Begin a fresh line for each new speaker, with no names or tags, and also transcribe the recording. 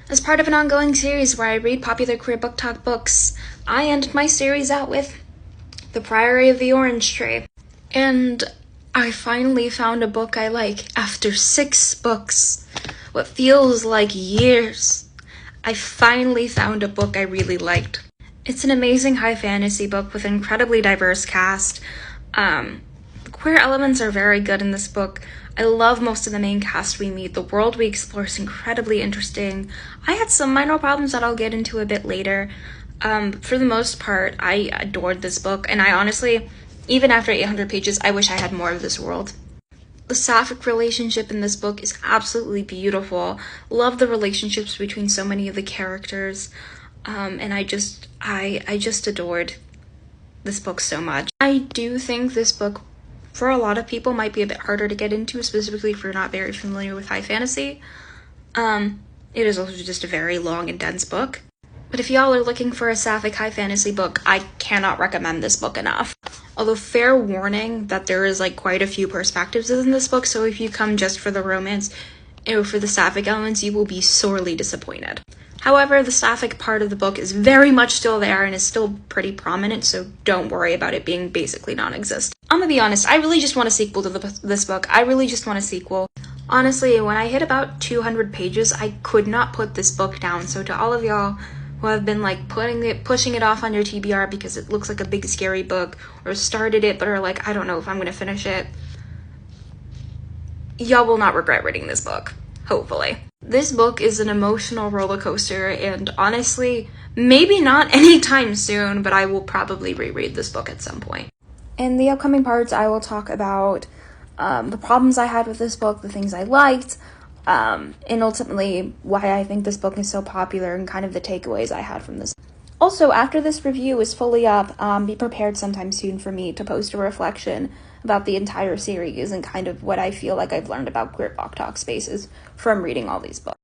As part of an ongoing series where I read popular queer book talk books, I ended my series out with The Priory of the Orange Tree. And I finally found a book I like after 6 books. What feels like years. I finally found a book I really liked. It's an amazing high fantasy book with an incredibly diverse cast. The queer elements are very good in this book. I love most of the main cast we meet. The world we explore is incredibly interesting. I had some minor problems that I'll get into a bit later. For the most part, I adored this book, and I honestly, even after 800 pages, I wish I had more of this world. The sapphic relationship in this book is absolutely beautiful. Love the relationships between so many of the characters. And I just adored this book so much. I do think this book, for a lot of people, might be a bit harder to get into, specifically if you're not very familiar with high fantasy. It is also just a very long and dense book. But if y'all are looking for a sapphic high fantasy book, I cannot recommend this book enough. Although fair warning that there is quite a few perspectives in this book, so if you come just for the romance or for the sapphic elements, you will be sorely disappointed. However, the sapphic part of the book is very much still there and is still pretty prominent, so don't worry about it being basically non-existent. I'm gonna be honest, I really just want a sequel to this book. I really just want a sequel. Honestly, when I hit about 200 pages, I could not put this book down, so to all of y'all who have been pushing it off on your TBR because it looks like a big scary book, or started it but are I don't know if I'm gonna finish it, y'all will not regret reading this book, hopefully. This book is an emotional roller coaster, and honestly, maybe not anytime soon, but I will probably reread this book at some point. In the upcoming parts, I will talk about the problems I had with this book, the things I liked, and ultimately why I think this book is so popular and kind of the takeaways I had from this. Also, after this review is fully up, be prepared sometime soon for me to post a reflection about the entire series and kind of what I feel like I've learned about queer book talk spaces from reading all these books.